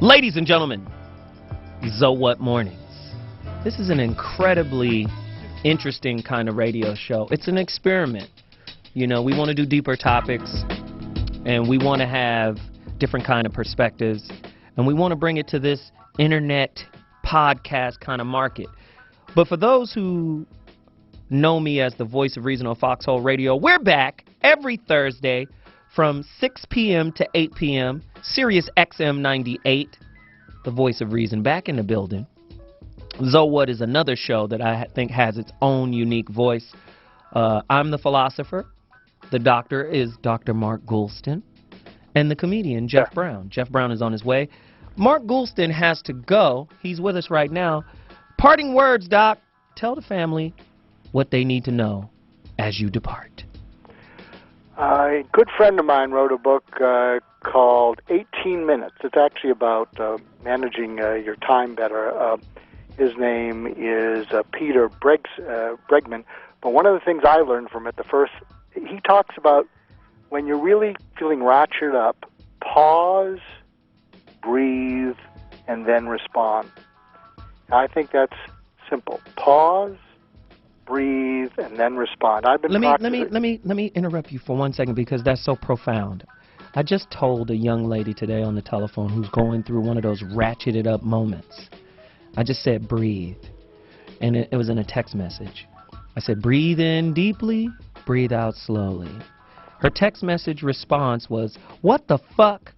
Ladies and gentlemen, So What Mornings. This is an incredibly interesting kind of radio show. It's an experiment. You know, we want to do deeper topics, and we want to have different kind of perspectives, and we want to bring it to this internet podcast kind of market. But for those who know me as the voice of reason on Foxxhole Radio, we're back every Thursday from 6 p.m. to 8 p.m. SiriusXm 98, the voice of reason, back in the building. So What is another show that I think has its own unique voice. I'm the philosopher. The doctor is Dr. Mark Goulston. And the comedian, Geoff Brown. Geoff Brown is on his way. Mark Goulston has to go. He's with us right now. Parting words, Doc. Tell the family what they need to know as you depart. A good friend of mine wrote a book called 18 Minutes. It's actually about managing your time better. His name is Peter Bregman. But one of the things I learned from it, he talks about when you're really feeling ratcheted up, pause, breathe, and then respond. I think that's simple. Pause, breathe, and then respond. Let me interrupt you for 1 second because that's so profound. I just told a young lady today on the telephone who's going through one of those ratcheted up moments. I just said breathe, and it was in a text message. I said breathe in deeply, breathe out slowly. Her text message response was, "What the fuck?"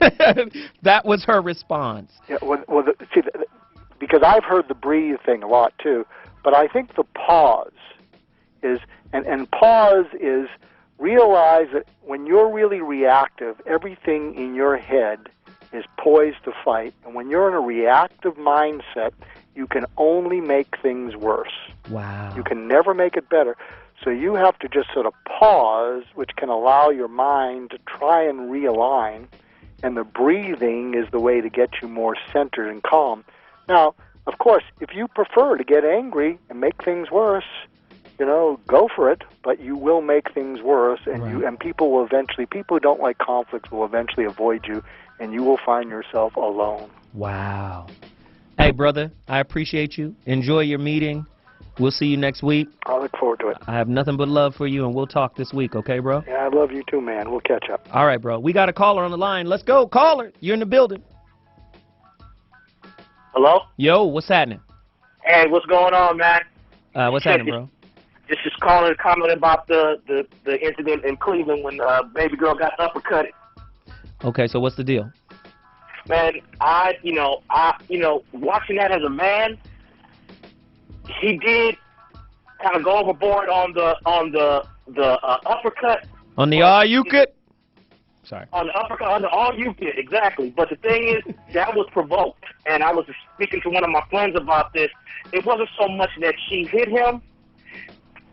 That was her response. Yeah, because I've heard the breathe thing a lot too, but I think the pause is, and pause is realize that when you're really reactive, everything in your head is poised to fight, and when you're in a reactive mindset, you can only make things worse. Wow. You can never make it better. So you have to just sort of pause, which can allow your mind to try and realign, and the breathing is the way to get you more centered and calm. Now, of course, if you prefer to get angry and make things worse, go for it, but you will make things worse, and people who don't like conflicts will eventually avoid you, and you will find yourself alone. Wow. Hey, brother, I appreciate you. Enjoy your meeting. We'll see you next week. I look forward to it. I have nothing but love for you, and we'll talk this week, okay, bro? Yeah, I love you too, man. We'll catch up. All right, bro. We got a caller on the line. Let's go. Caller, you're in the building. Hello? Yo, what's happening? Hey, what's going on, man? What's happening, bro? Just calling, commenting about the incident in Cleveland when baby girl got uppercutted. Okay, so what's the deal? Man, watching that as a man, he did kind of go overboard on the uppercut. On the all you could? Sorry. On the uppercut, on the all you could, exactly. But the thing is, that was provoked, and I was speaking to one of my friends about this. It wasn't so much that she hit him.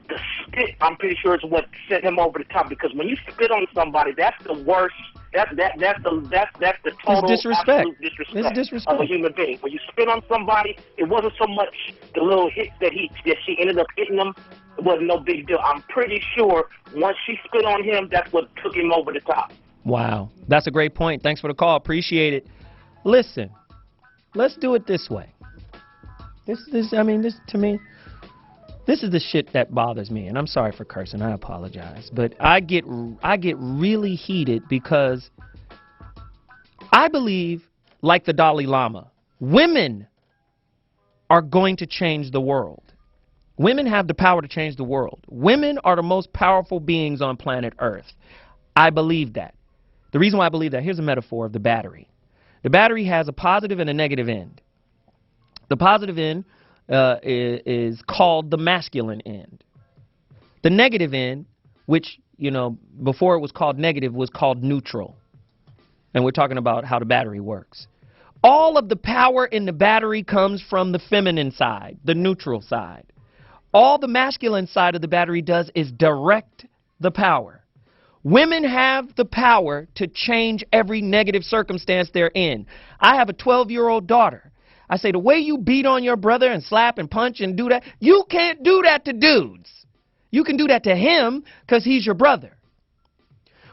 The spit, I'm pretty sure, is what sent him over the top. Because when you spit on somebody, that's the worst. That's the total disrespect. Absolute disrespect, it's disrespect of a human being. When you spit on somebody, it wasn't so much the little hits that she ended up hitting him. It wasn't no big deal. I'm pretty sure once she spit on him, that's what took him over the top. Wow, that's a great point. Thanks for the call. Appreciate it. Listen, let's do it this way. This to me. This is the shit that bothers me, and I'm sorry for cursing. I apologize. But I get really heated because I believe, like the Dalai Lama, women are going to change the world. Women have the power to change the world. Women are the most powerful beings on planet Earth. I believe that. The reason why I believe that, here's a metaphor of the battery. The battery has a positive and a negative end. The positive end is called the masculine end. The negative end, which, before it was called negative, was called neutral. And we're talking about how the battery works. All of the power in the battery comes from the feminine side, the neutral side. All the masculine side of the battery does is direct the power. Women have the power to change every negative circumstance they're in. I have a 12-year-old daughter. I say, the way you beat on your brother and slap and punch and do that, you can't do that to dudes. You can do that to him because he's your brother.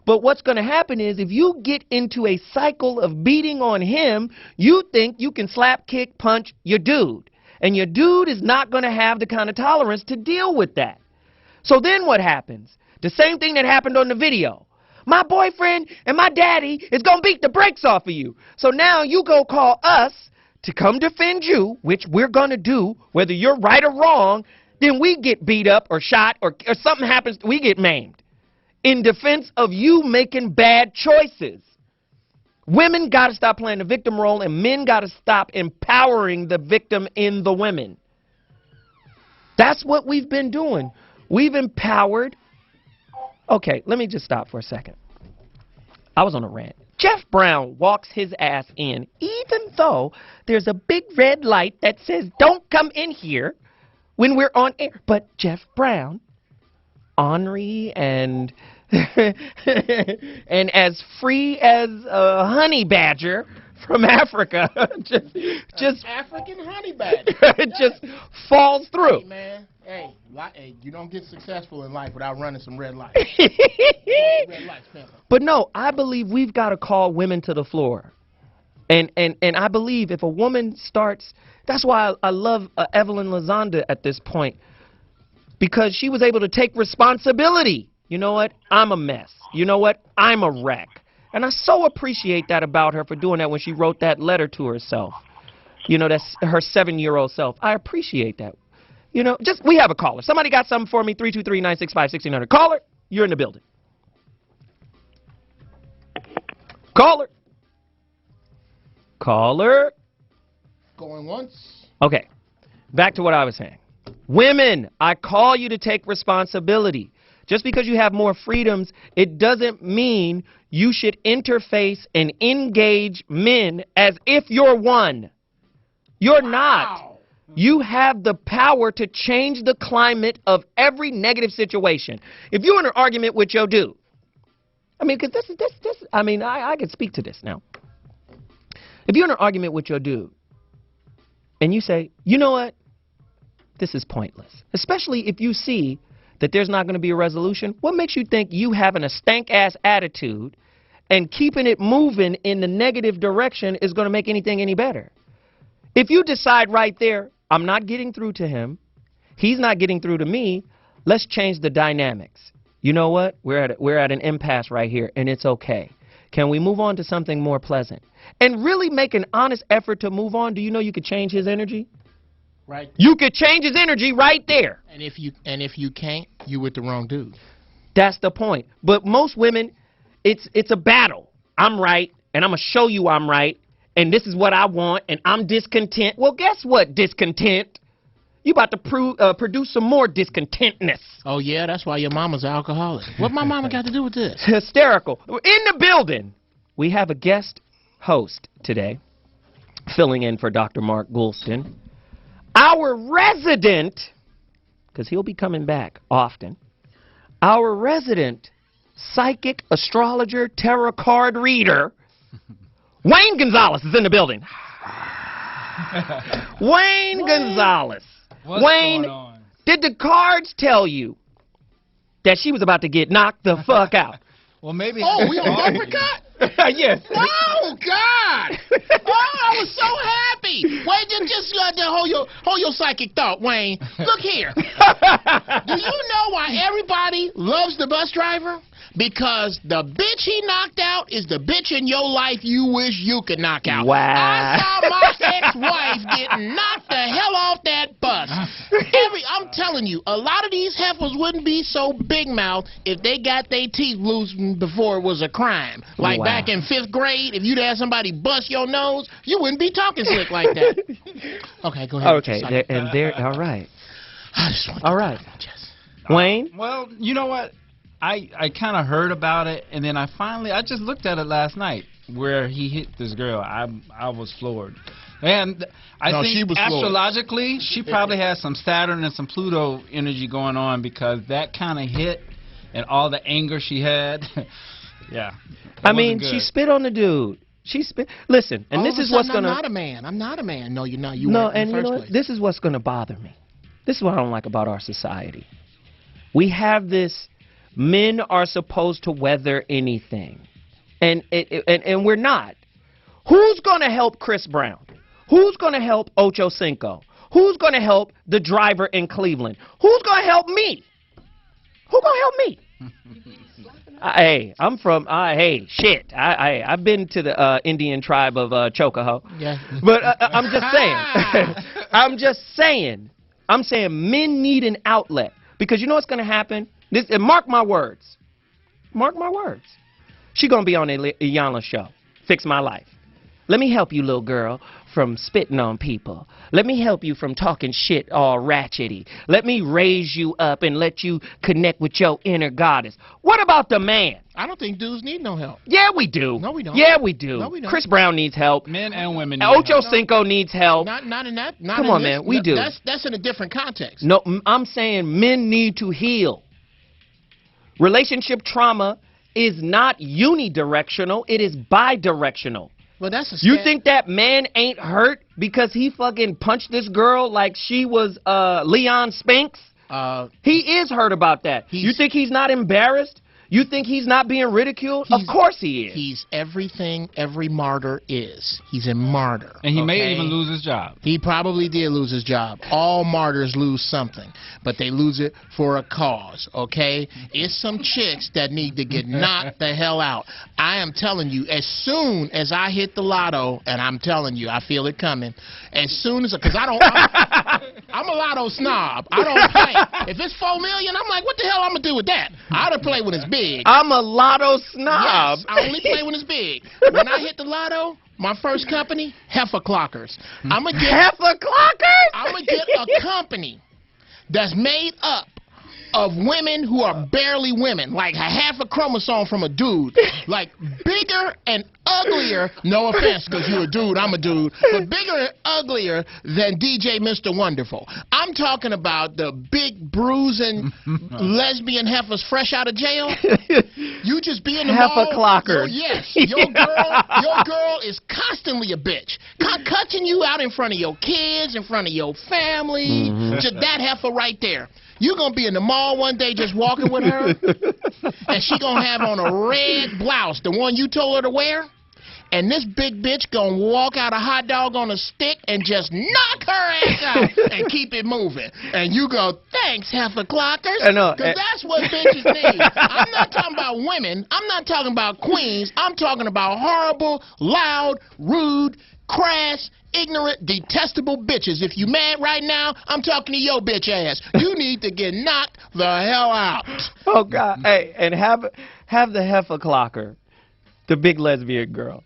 But what's going to happen is if you get into a cycle of beating on him, you think you can slap, kick, punch your dude. And your dude is not going to have the kind of tolerance to deal with that. So then what happens? The same thing that happened on the video. My boyfriend and my daddy is going to beat the brakes off of you. So now you go call us to come defend you, which we're going to do, whether you're right or wrong. Then we get beat up or shot or something happens, we get maimed in defense of you making bad choices. Women got to stop playing the victim role, and men got to stop empowering the victim in the women. That's what we've been doing. We've empowered. Okay, let me just stop for a second. I was on a rant. Geoff Brown walks his ass in, even though there's a big red light that says, don't come in here when we're on air. But Geoff Brown, ornery and and as free as a honey badger from Africa, just African honey badger. It just falls through. Hey, man. Hey, you don't get successful in life without running some red lights. Red lights, pimp. But no, I believe we've got to call women to the floor. And I believe if a woman starts, that's why I love Evelyn Lozanda at this point, because she was able to take responsibility. You know what? I'm a mess. You know what? I'm a wreck. And I so appreciate that about her for doing that when she wrote that letter to herself. You know, that's her 7-year-old self. I appreciate that. You know, we have a caller. Somebody got something for me, 323-965-1600. Caller, you're in the building. Caller. Caller. Going once. Okay, back to what I was saying. Women, I call you to take responsibility. Just because you have more freedoms, it doesn't mean you should interface and engage men as if you're one. You're not. You have the power to change the climate of every negative situation. If you're in an argument with your dude, I mean, because I can speak to this now. If you're in an argument with your dude and you say, you know what, this is pointless, especially if you see that there's not going to be a resolution, what makes you think you having a stank-ass attitude and keeping it moving in the negative direction is going to make anything any better? If you decide right there, I'm not getting through to him, he's not getting through to me, let's change the dynamics. You know what? We're at an impasse right here, and it's okay. Can we move on to something more pleasant? And really make an honest effort to move on. Do you know you could change his energy? Right. You could change his energy right there. And if you can't, you with the wrong dude. That's the point. But most women, it's a battle. I'm right, and I'm going to show you I'm right, and this is what I want, and I'm discontent. Well, guess what, discontent? You about to produce some more discontentness. Oh, yeah, that's why your mama's an alcoholic. What my mama got to do with this? Hysterical. In the building, we have a guest host today, filling in for Dr. Mark Goulston. Our resident, because he'll be coming back often, our resident psychic, astrologer, tarot card reader, Wayne Gonzalez is in the building. Wayne Gonzalez. What's Wayne, going on? did the cards tell you that she was about to get knocked the fuck out? Well, maybe. Oh, we on uppercut? Yes. Oh, God. Oh, I was so happy. Wait, just hold your psychic thought, Wayne. Look here. Do you know why everybody loves the bus driver? Because the bitch he knocked out is the bitch in your life you wish you could knock out. Wow. I saw my ex-wife get knocked the hell off that bus. I'm telling you, a lot of these heifers wouldn't be so big-mouthed if they got their teeth loosened before it was a crime. Like back in 5th grade, if you'd had somebody bust your nose, you wouldn't be talking slick like that. Okay, go ahead. Okay, all right. I just want all right. Wayne? Well, you know what? I kind of heard about it, and then I just looked at it last night where he hit this girl. I was floored. And I think she was astrologically, she probably has some Saturn and some Pluto energy going on, because that kind of hit and all the anger she had. Yeah. I mean, she spit on the dude. She spit. Listen, and this is what's going to... I'm not a man. I'm not a man. No, you're not. You no, weren't and in the you know first what? place. This is what's going to bother me. This is what I don't like about our society. We have this Men are supposed to weather anything. And we're not. Who's going to help Chris Brown? Who's going to help Ocho Cinco? Who's going to help the driver in Cleveland? Who's going to help me? Who's going to help me? Hey, I'm from, shit. I've been to the Indian tribe of Chocaho. Yeah. But I'm just saying. I'm saying men need an outlet. Because you know what's going to happen? And mark my words. Mark my words. She going to be on the Iyanla show. Fix My Life. Let me help you, little girl, from spitting on people. Let me help you from talking shit all ratchety. Let me raise you up and let you connect with your inner goddess. What about the man? I don't think dudes need no help. Yeah, we do. No, we don't. Yeah, we do. No, we don't. Chris Brown needs help. Men and women need Ocho help. Cinco needs help. Not in that. Not Come in on, this. man. We do. That's in a different context. No, I'm saying men need to heal. Relationship trauma is not unidirectional. It is bidirectional. Well, that's a You think that man ain't hurt because he fucking punched this girl like she was Leon Spinks? He is hurt about that. You think he's not embarrassed? You think he's not being ridiculed? Of course he is. He's everything every martyr is. He's a martyr. And he may even lose his job. He probably did lose his job. All martyrs lose something, but they lose it for a cause, okay? It's some chicks that need to get knocked the hell out. I am telling you, as soon as I hit the lotto, and I'm telling you, I feel it coming, as soon as, because I'm a lotto snob. I don't play. If it's $4 million, I'm like, what the hell I'm going to do with that? I ought to play when it's big. I'm a lotto snob. Yes, I only play when it's big. When I hit the lotto, my first company, Heifer Clockers. I'm going to get Heifer Clockers? I'm going to get a company that's made up of women who are barely women, like a half a chromosome from a dude, like bigger and uglier, no offense because you're a dude, I'm a dude, but bigger and uglier than DJ Mr. Wonderful. I'm talking about the big bruising lesbian heifers fresh out of jail. You just be in the mall. Heifer Clockers. Yes, your girl is constantly a bitch. Cutting you out in front of your kids, in front of your family, just that heifer right there. You're going to be in the mall one day just walking with her, and she going to have on a red blouse, the one you told her to wear, and this big bitch going to walk out a hot dog on a stick and just knock her ass out and keep it moving. And you go, thanks, Heifer Clockers, because that's what bitches need. I'm not talking about women. I'm not talking about queens. I'm talking about horrible, loud, rude, crass, ignorant, detestable bitches. If you mad right now, I'm talking to your bitch ass. You need to get knocked the hell out. Oh, God. Hey, and have the Heifer Clocker, the big lesbian girl,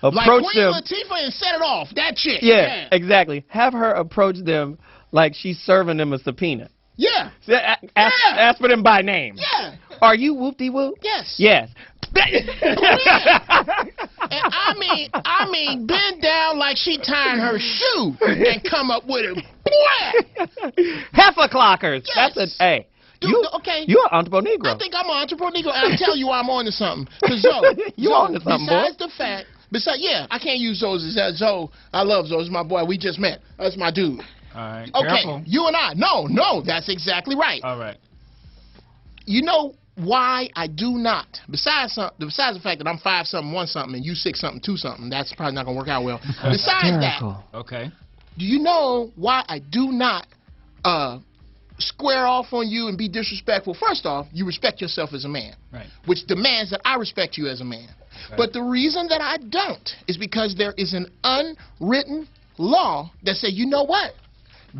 approach like Queen them. Latifah and set it off. That chick. Yeah, exactly. Have her approach them like she's serving them a subpoena. Yeah. Ask for them by name. Yeah. Are you whoop-de-whoop? Yes. Yes. And I mean, bend down like she tying her shoe and come up with it. Heifer Clockers. Yes. That's a, hey. Dude, You're an entrepreneur Negro. I think I'm an entrepreneur Negro, and I'll tell you why I'm on to something. Because you on to something, besides boy. the fact, I can't use Zoe as Zoe. I love Zoe. It's my boy. We just met. That's my dude. All right. Okay, Careful. you and I. No, that's exactly right. All right. You know why I do not, besides the fact that I'm 5-something, 1-something, and you 6-something, 2-something, that's probably not going to work out well. Besides that, Okay. do you know why I do not square off on you and be disrespectful? First off, you respect yourself as a man, Right. which demands that I respect you as a man. Right. But the reason that I don't is because there is an unwritten law that says, you know what?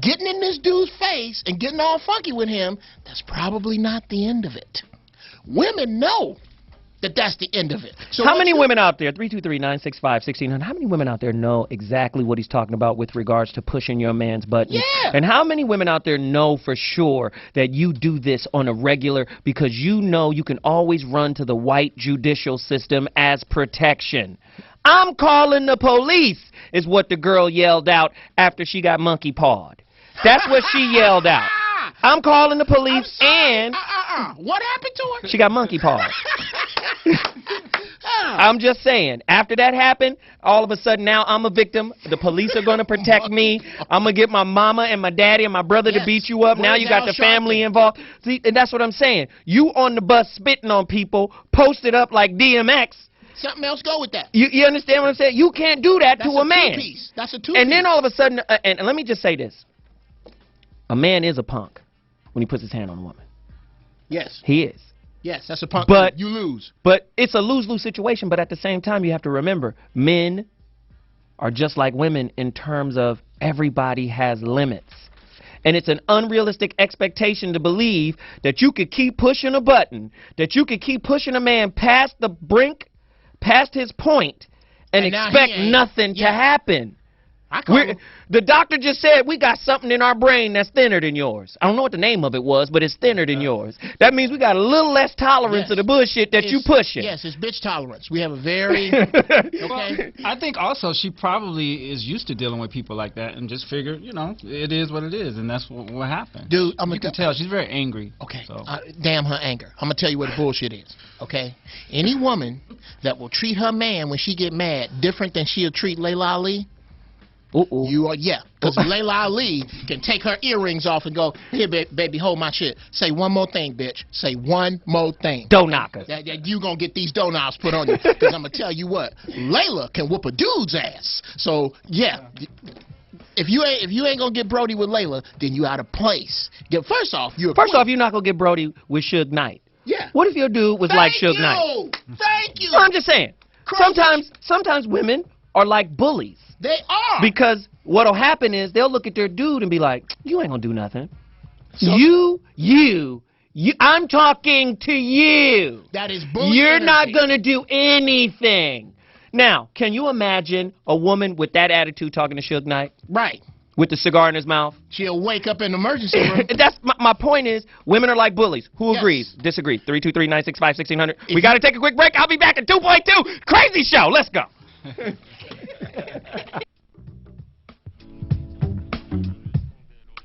Getting in this dude's face and getting all funky with him, that's probably not the end of it. Women know that that's the end of it. So how many women out there, 323-965-1600, how many women out there know exactly what he's talking about with regards to pushing your man's button? Yeah. And how many women out there know for sure that you do this on a regular because you know you can always run to the white judicial system as protection? I'm calling the police, is what the girl yelled out after she got monkey pawed. That's what she yelled out. I'm calling the police and... What happened to her? She got monkey pawed. I'm just saying, after that happened, all of a sudden now I'm a victim. The police are going to protect me. I'm going to get my mama and my daddy and my brother to beat you up. Now you got the family involved. See, and that's what I'm saying. You on the bus spitting on people, posted up like DMX. Something else go with that. You understand what I'm saying? You can't do that to a man. Two-piece. That's a two-piece. And then all of a sudden, and let me just say this. A man is a punk when he puts his hand on a woman. Yes. He is. Yes, that's a punk. But you lose. But it's a lose-lose situation. But at the same time, you have to remember, men are just like women in terms of everybody has limits. And it's an unrealistic expectation to believe that you could keep pushing a button, that you could keep pushing a man past the brink, past his point, and expect nothing to happen. The doctor just said we got something in our brain that's thinner than yours. I don't know what the name of it was, but it's thinner than yours. That means we got a little less tolerance of the bullshit that you pushing. Yes, it's bitch tolerance. We have a very Well, I think also she probably is used to dealing with people like that and just figured, you know, it is what it is, and that's what happened. Dude, you can tell she's very angry. Okay, so. damn her anger. I'm gonna tell you what the bullshit is. Okay, any woman that will treat her man when she get mad different than she'll treat Layla Ali. You are, because Layla Ali can take her earrings off and go, here, baby, hold my shit. Say one more thing, bitch. Say one more thing. Dough knocker. You gonna get these dough knobs put on you. Because I'm gonna tell you what, Layla can whoop a dude's ass. So, if you ain't gonna get Brody with Layla, then you out of place. First off, you're not gonna get Brody with Suge Knight. Yeah. What if your dude was like Suge Knight? Thank you. No, I'm just saying. Sometimes women are like bullies. They are. Because what'll happen is they'll look at their dude and be like, you ain't gonna do nothing. So, you, I'm talking to you. That is bullshit. You're not gonna do anything. Now, can you imagine a woman with that attitude talking to Suge Knight? Right. With the cigar in his mouth? She'll wake up in the emergency room. That's my point is, women are like bullies. Who agrees? Disagree. 323-965-1600. We got to take a quick break. I'll be back at 2.2. Crazy show. Let's go.